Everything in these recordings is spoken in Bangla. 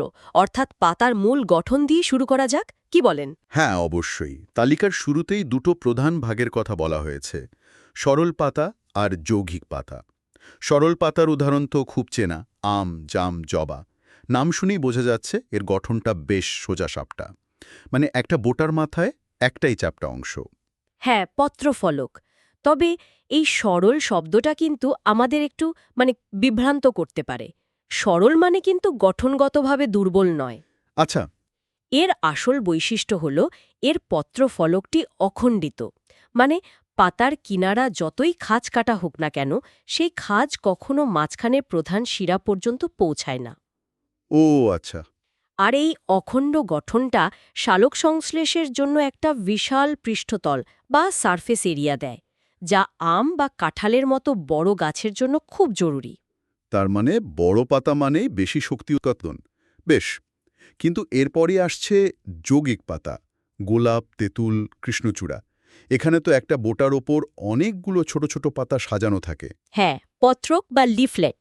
বৈশিষ্ট্য অর্থাৎ পাতার মূল গঠন দিয়ে শুরু করা যাক, কি বলেন? হ্যাঁ, অবশ্যই। তালিকার শুরুতেই দুটো প্রধান ভাগের কথা বলা হয়েছে, সরল পাতা আর যৌগিক পাতা। সরল পাতার উদাহরণ তো খুব চেনা, আম, জাম, জবা। নাম শুনেই বোঝা যাচ্ছে এর গঠনটা বেশ সোজাসাপটা, মানে একটা বোটার মাথায় একটাই চাপটা অংশ। হ্যাঁ, পত্রফলক। তবে এই সরল শব্দটা কিন্তু আমাদের একটু বিভ্রান্ত করতে পারে। সরল মানে কিন্তু গঠনগতভাবে দুর্বল নয়। আচ্ছা। এর আসল বৈশিষ্ট্য হল এর পত্রফলকটি অখণ্ডিত, মানে পাতার কিনারা যতই খাঁজ কাটা হোক না কেন, সেই খাঁজ কখনো মাঝখানের প্রধান শিরা পর্যন্ত পৌঁছায় না। ও আচ্ছা। আর এই অখণ্ড গঠনটা সালোক সংশ্লেষের জন্য একটা বিশাল পৃষ্ঠতল বা সারফেস এরিয়া দেয়, যা আম বা কাঁঠালের মতো বড় গাছের জন্য খুব জরুরি। তার মানে বড় পাতা মানেই বেশি শক্তি উৎপাদন। বেশ। কিন্তু এরপরই আসছে যৌগিক পাতা, গোলাপ, তেঁতুল, কৃষ্ণচূড়া। এখানে তো একটা বোটার ওপর অনেকগুলো ছোট ছোট পাতা সাজানো থাকে। হ্যাঁ, পত্রক বা লিফলেট।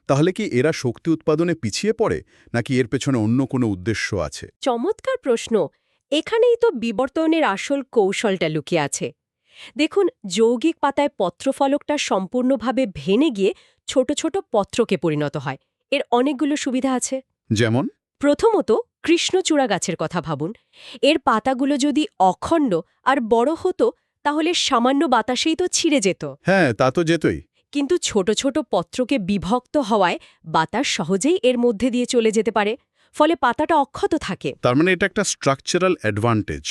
তাহলে কি এরা শক্তি উৎপাদনে পিছিয়ে পড়ে, নাকি এর পেছনে অন্য কোনো উদ্দেশ্য আছে? চমৎকার প্রশ্ন। এখানেই তো বিবর্তনের আসল কৌশলটা লুকিয়ে আছে। দেখুন, যৌগিক পাতায় পত্রফলকটা সম্পূর্ণভাবে ভেঙে গিয়ে ছোট ছোট পত্রকে পরিণত হয়। এর অনেকগুলো সুবিধা আছে। যেমন? প্রথমত, কৃষ্ণচূড়া গাছের কথা ভাবুন। এর পাতাগুলো যদি অখণ্ড আর বড় হতো, তাহলে সামান্য বাতাসেই তো ছিঁড়ে যেত। হ্যাঁ, তা তো যেতই। কিন্তু ছোট ছোট পত্রকে বিভক্ত হওয়ায় বাতাস সহজেই এর মধ্যে দিয়ে চলে যেতে পারে, ফলে পাতাটা অক্ষত থাকে। তার মানে এটা একটা স্ট্রাকচারাল অ্যাডভান্টেজ,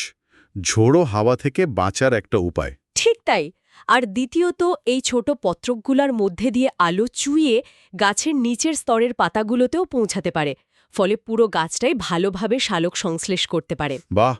ঝোড়ো হাওয়া থেকে বাঁচার একটা উপায়। ঠিক তাই। আর দ্বিতীয়ত, এই ছোট পত্রকগুলোর মধ্যে দিয়ে আলো চুইয়ে গাছের নিচের স্তরের পাতাগুলোতেও পৌঁছাতে পারে, ফলে পুরো গাছটাই ভালোভাবে সালোক সংশ্লেষ করতে পারে। বাহ,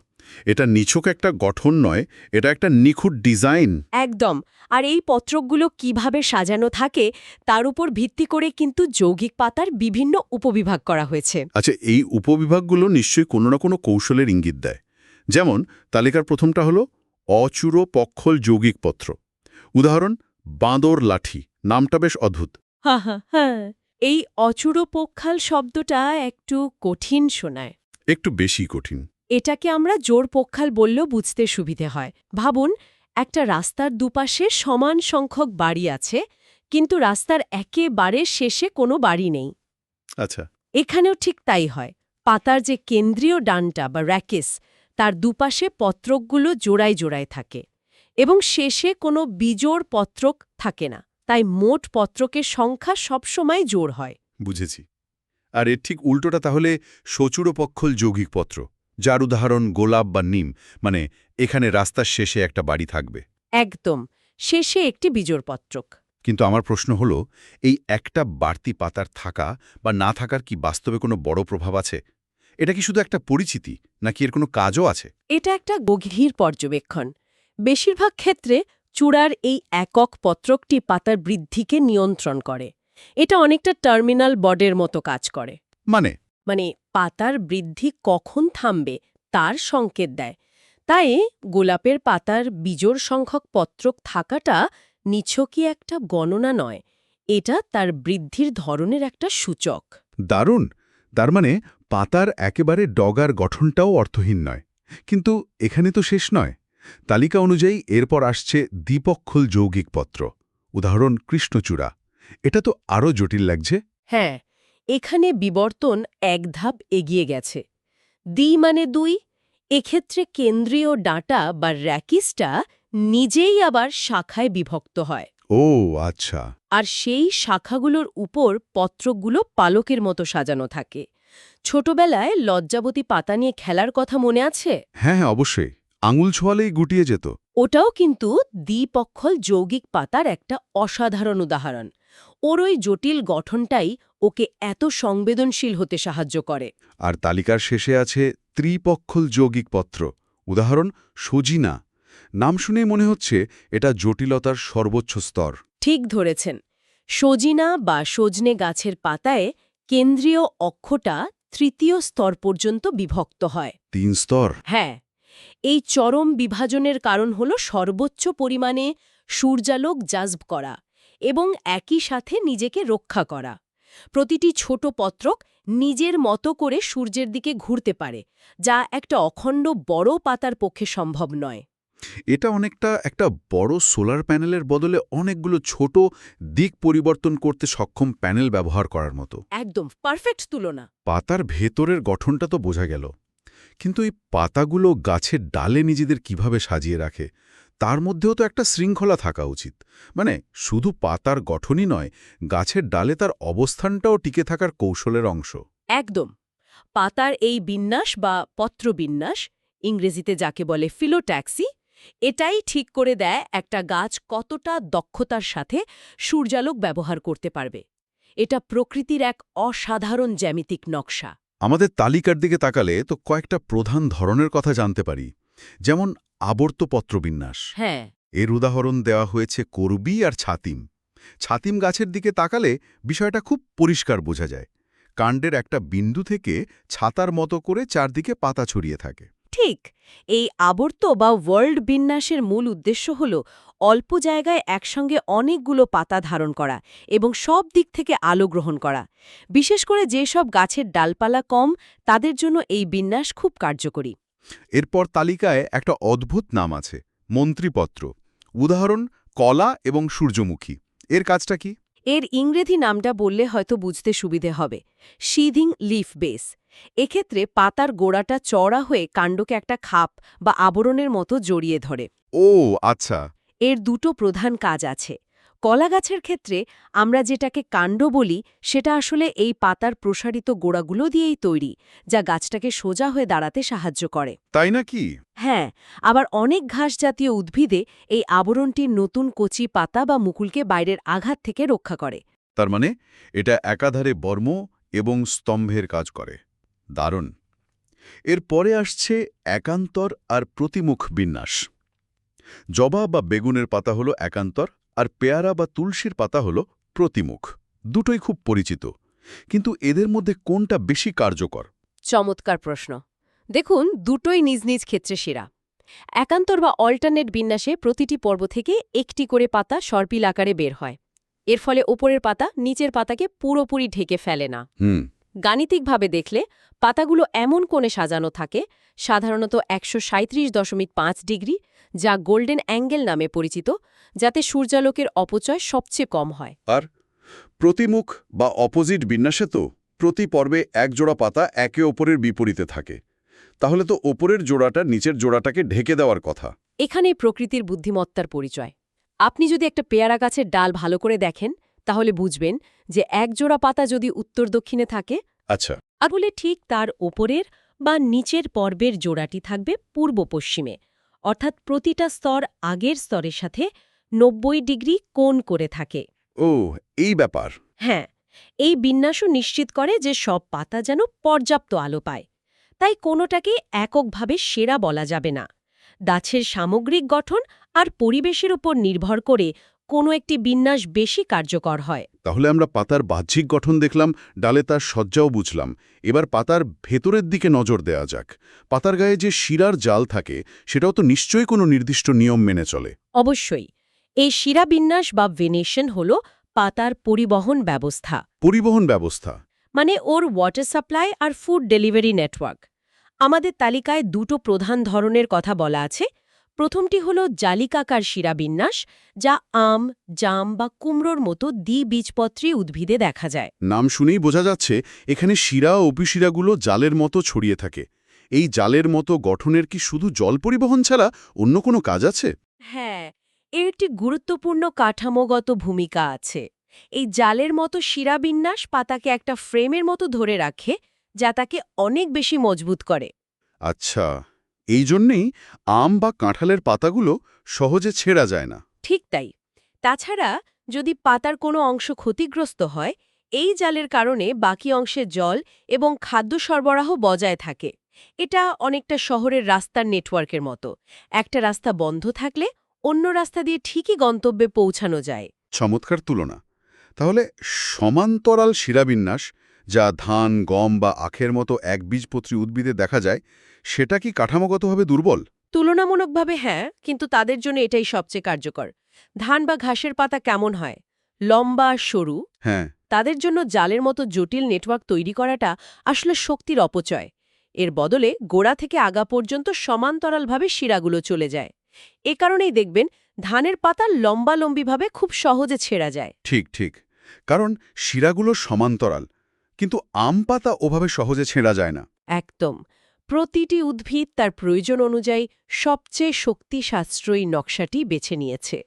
এটা নিছক একটা গঠন নয়, এটা একটা নিখুঁত ডিজাইন। একদম। আর এই পত্রকগুলো কিভাবে সাজানো থাকে তার উপর ভিত্তি করে কিন্তু যৌগিক পাতার বিভিন্ন উপবিভাগ করা হয়েছে। আচ্ছা, এই উপবিভাগগুলো নিশ্চয়ই কোনো না কোনো কৌশলের ইঙ্গিত দেয়। যেমন তালিকার প্রথমটা হলো অচূড় পক্ষল যৌগিক পত্র। উদাহরণ, বাঁদর লাঠি। নামটা বেশ অদ্ভুত। হ্যাঁ, এই অচূড়পক্ষাল শব্দটা একটু কঠিন শোনায়। একটু বেশি কঠিন। এটাকে আমরা জোর পক্ষাল বললেও বুঝতে সুবিধে হয়। ভাবুন, একটা রাস্তার দুপাশে সমান সংখ্যক বাড়ি আছে, কিন্তু রাস্তার একেবারে শেষে কোনো বাড়ি নেই। আচ্ছা। এখানেও ঠিক তাই হয়। পাতার যে কেন্দ্রীয় ডানটা বা র্যাকেস, তার দুপাশে পত্রকগুলো জোড়ায় জোড়ায় থাকে এবং শেষে কোনো বিজোড় পত্রক থাকে না। তাই মোট পত্রকের সংখ্যা সবসময় জোড় হয়। বুঝেছি। আর এর ঠিক উল্টোটা তাহলে সচূড় পক্ষল যৌগিক পত্র, যার উদাহরণ গোলাপ বা নিম, মানে এখানে রাস্তার শেষে একটা বাড়ি থাকবে। একদম, শেষে একটি বিজোড় পত্রক। কিন্তু আমার প্রশ্ন হলো, এই একটা বাড়তি পাতার থাকা বা না থাকার কি বাস্তবে কোনো বড় প্রভাব আছে? এটা কি শুধু একটা পরিচিতি, নাকি এর কোনো কাজও আছে? এটা একটা গভীর পর্যবেক্ষণ। বেশিরভাগ ক্ষেত্রে চূড়ার এই একক পত্রকটি পাতার বৃদ্ধিকে নিয়ন্ত্রণ করে। এটা অনেকটা টার্মিনাল বর্ডের মতো কাজ করে। মানে? মানে পাতার বৃদ্ধি কখন থামবে তার সংকেত দেয়। তাই গোলাপের পাতার বিজোড় সংখ্যক পত্রক থাকাটা নিছকই একটা গণনা নয়, এটা তার বৃদ্ধির ধরনের একটা সূচক। দারুণ! তার মানে পাতার একেবারে ডগার গঠনটাও অর্থহীন নয়। কিন্তু এখানে তো শেষ নয়। তালিকা অনুযায়ী এরপর আসছে দ্বিপক্ষল যৌগিক পত্র, উদাহরণ কৃষ্ণচূড়া। এটা তো আরও জটিল লাগছে। হ্যাঁ, এখানে বিবর্তন এক ধাপ এগিয়ে গেছে। দ্বি মানে দুই। এক্ষেত্রে কেন্দ্রীয় ডাঁটা বা র্যাকিসটা নিজেই আবার শাখায় বিভক্ত হয়। ও আচ্ছা। আর সেই শাখাগুলোর উপর পত্রগুলো পালকের মতো সাজানো থাকে। ছোটবেলায় লজ্জাবতী পাতা নিয়ে খেলার কথা মনে আছে? হ্যাঁ হ্যাঁ, অবশ্যই। আঙুল ছোঁয়ালেই গুটিয়ে যেত। ওটাও কিন্তু দ্বিপক্ষল যৌগিক পাতার একটা অসাধারণ উদাহরণ। ওর ওই জটিল গঠনটাই ওকে এত সংবেদনশীল হতে সাহায্য করে। আর তালিকার শেষে আছে ত্রিপক্ষল যৌগিক পত্র, উদাহরণ সজিনা। নাম শুনেই মনে হচ্ছে এটা জটিলতার সর্বোচ্চ স্তর। ঠিক ধরেছেন। সজিনা বা সজনে গাছের পাতায় কেন্দ্রীয় অক্ষটা তৃতীয় স্তর পর্যন্ত বিভক্ত হয়। 3 স্তর? হ্যাঁ, এই চরম বিভাজনের কারণ হল সর্বোচ্চ পরিমাণে সূর্যালোক জাজব করা এবং একই সাথে নিজেকে রক্ষা করা। প্রতিটি ছোট পত্রক নিজের মতো করে সূর্যের দিকে ঘুরতে পারে, যা একটা অখণ্ড বড় পাতার পক্ষে সম্ভব নয়। এটা অনেকটা একটা বড় সোলার প্যানেলের বদলে অনেকগুলো ছোট দিক পরিবর্তন করতে সক্ষম প্যানেল ব্যবহার করার মতো। একদম পারফেক্ট তুলনা। পাতার ভেতরের গঠনটা তো বোঝা গেল, কিন্তু এই পাতাগুলো গাছের ডালে নিজেদের কিভাবে সাজিয়ে রাখে তার মধ্যেও তো একটা শৃঙ্খলা থাকা উচিত। মানে শুধু পাতার গঠনই নয়, গাছের ডালে তার অবস্থানটাও টিকে থাকার কৌশলের অংশ। একদম। পাতার এই বিন্যাস বা পত্রবিন্যাস, ইংরেজিতে যাকে বলে ফিলোট্যাক্সি, এটাই ঠিক করে দেয় একটা গাছ কতটা দক্ষতার সাথে সূর্যালোক ব্যবহার করতে পারবে। এটা প্রকৃতির এক অসাধারণ জ্যামিতিক নকশা। আমাদের তালিকার দিকে তাকালে তো কয়েকটা প্রধান ধরনের কথা জানতে পারি, যেমন আবর্ত পত্রবিন্যাস। হ্যাঁ, এর উদাহরণ দেওয়া হয়েছে করবি আর ছাতিম। ছাতিম গাছের দিকে তাকালে বিষয়টা খুব পরিষ্কার বোঝা যায়। কাণ্ডের একটা বিন্দু থেকে ছাতার মতো করে চারদিকে পাতা ছড়িয়ে থাকে। ঠিক। এই আবর্ত বা ওয়ার্ল্ড বিন্যাসের মূল উদ্দেশ্য হল অল্প জায়গায় একসঙ্গে অনেকগুলো পাতা ধারণ করা এবং সব দিক থেকে আলো গ্রহণ করা। বিশেষ করে যেসব গাছের ডালপালা কম, তাদের জন্য এই বিন্যাস খুব কার্যকরী। এরপর তালিকায় একটা অদ্ভুত নাম আছে, মন্ত্রীপত্র। উদাহরণ কলা এবং সূর্যমুখী। এর কাজটা কি? এর ইংরেজি নামটা বললে হয়তো বুঝতে সুবিধে হবে, শিদিং লিফ বেস। এক্ষেত্রে পাতার গোড়াটা চড়া হয়ে কাণ্ডকে একটা খাপ বা আবরণের মতো জড়িয়ে ধরে। ও আচ্ছা। এর দুটো প্রধান কাজ আছে। কলা গাছের ক্ষেত্রে আমরা যেটাকে কাণ্ড বলি, সেটা আসলে এই পাতার প্রসারিত গোড়াগুলো দিয়েই তৈরি, যা গাছটাকে সোজা হয়ে দাঁড়াতে সাহায্য করে। তাই নাকি? হ্যাঁ, আবার অনেক ঘাস জাতীয় উদ্ভিদে এই আবরণটির নতুন কচি পাতা বা মুকুলকে বাইরের আঘাত থেকে রক্ষা করে। তার মানে এটা একাধারে বর্ম এবং স্তম্ভের কাজ করে। দারুণ। এর পরে আসছে একান্তর আর প্রতিমুখ বিন্যাস। জবা বা বেগুনের পাতা হলো একান্তর, আর পেয়ারা বা তুলসীর পাতা হলো প্রতিমুখ। দুটোই খুব পরিচিত, কিন্তু এদের মধ্যে কোনটা বেশি কার্যকর? চমৎকার প্রশ্ন। দেখুন, দুটোই নিজ নিজ ক্ষেত্রে সেরা। একান্তর বা অল্টারনেট বিন্যাসে প্রতিটি পর্ব থেকে একটি করে পাতা সর্পিল আকারে বের হয়। এর ফলে ওপরের পাতা নিচের পাতাকে পুরোপুরি ঢেকে ফেলে না। হুম। গাণিতিকভাবে দেখলে পাতাগুলো এমন কোণে সাজানো থাকে, সাধারণত ১৩৭.৫ ডিগ্রি, যা গোল্ডেন অ্যাঙ্গেল নামে পরিচিত, যাতে সূর্যালোকের অপচয় সবচেয়ে কম হয়। আর প্রতিমুখ বা অপোজিট বিন্যাসে তো প্রতি পর্বে এক জোড়া পাতা একে অপরের বিপরীতে থাকে। তাহলে তো ওপরের জোড়াটা নিচের জোড়াটাকে ঢেকে দেওয়ার কথা। এখানেই প্রকৃতির বুদ্ধিমত্তার পরিচয়। আপনি যদি একটা পেয়ারা গাছের ডাল ভালো করে দেখেন, তাহলে বুঝবেন যে একজোড়া পাতা যদি উত্তর দক্ষিণে থাকে, আচ্ছা। তাহলে ঠিক তার ওপরের বা নিচের পর্বের জোড়াটি থাকবে পূর্ব পশ্চিমে, অর্থাৎ প্রতিটা স্তর আগের স্তরের সাথে ৯০ ডিগ্রি কোণ করে থাকে। ও, এই ব্যাপার। হ্যাঁ, এই বিন্যাসও নিশ্চিত করে যে সব পাতা যেন পর্যাপ্ত আলো পায়। তাই কোনোটাকে এককভাবে সেরা বলা যাবে না। গাছের সামগ্রিক গঠন আর পরিবেশের উপর নির্ভর করে কোনো একটি বিন্যাস বেশি কার্যকর হয়। তাহলে আমরা পাতার বাহ্যিক গঠন দেখলাম, ডালে তার সজ্জাও বুঝলাম। এবার পাতার ভেতরের দিকে নজর দেয়া যাক। পাতার গায়ে যে শিরার জাল থাকে, সেটাও তো নিশ্চয়ই কোনো নির্দিষ্ট নিয়ম মেনে চলে। অবশ্যই। এই শিরাবিন্যাস বা ভেনেশন হল পাতার পরিবহন ব্যবস্থা, পরিবহন ব্যবস্থা। মানে ওর ওয়াটার সাপ্লাই আর ফুড ডেলিভারি নেটওয়ার্ক। আমাদের তালিকায় দুটো প্রধান ধরনের কথা বলা আছে। প্রথমটি হল জালিকাকার শিরাবিন্যাস, যা আম, জাম বা কুমড়োর মতো দ্বিবীজপত্রী উদ্ভিদে দেখা যায়। নাম শুনেই বোঝা যাচ্ছে এখানে শিরা ও উপশিরাগুলো জালের মতো ছড়িয়ে থাকে। এই জালের মতো গঠনের কি শুধু জল পরিবহন ছাড়া অন্য কোনো কাজ আছে? হ্যাঁ, এর একটি গুরুত্বপূর্ণ কাঠামোগত ভূমিকা আছে। এই জালের মতো শিরাবিন্যাস পাতাকে একটা ফ্রেমের মতো ধরে রাখে, যা তাকে অনেক বেশি মজবুত করে। আচ্ছা, এই জন্যেই আম বা কাঁঠালের পাতাগুলো সহজে ছেঁড়া যায় না। ঠিক তাই। তাছাড়া যদি পাতার কোনো অংশ ক্ষতিগ্রস্ত হয়, এই জালের কারণে বাকি অংশে জল এবং খাদ্য সরবরাহ বজায় থাকে। এটা অনেকটা শহরের রাস্তার নেটওয়ার্কের মতো। একটা রাস্তা বন্ধ থাকলে অন্য রাস্তা দিয়ে ঠিকই গন্তব্যে পৌঁছানো যায়। চমৎকার তুলনা। তাহলে সমান্তরাল শিরাবিন্যাস, যা ধান, গম বা আখের মতো একবীজপত্রী উদ্ভিদে দেখা যায়, সেটা কি কাঠামোগতভাবে দুর্বল? তুলনামূলকভাবে হ্যাঁ, কিন্তু তাদের জন্য এটাই সবচেয়ে কার্যকর। ধান বা ঘাসের পাতা কেমন হয়? লম্বা আর সরু। হ্যাঁ। তাদের জন্য জালের মতো জটিল নেটওয়ার্ক তৈরি করাটা আসলে শক্তির অপচয়। এর বদলে গোড়া থেকে আগা পর্যন্ত সমান্তরালভাবে শিরাগুলো চলে যায়। এ কারণেই দেখবেন ধানের পাতা লম্বালম্বিভাবে খুব সহজে ছেঁড়া যায়। ঠিক ঠিক, কারণ শিরাগুলো সমান্তরাল, কিন্তু আম পাতা ওভাবে সহজে ছেঁড়া যায় না। একদম। প্রতিটি উদ্ভিদ তার প্রয়োজন অনুযায়ী সবচেয়ে শক্তি সাশ্রয়ী নকশাটি বেছে নিয়েছে।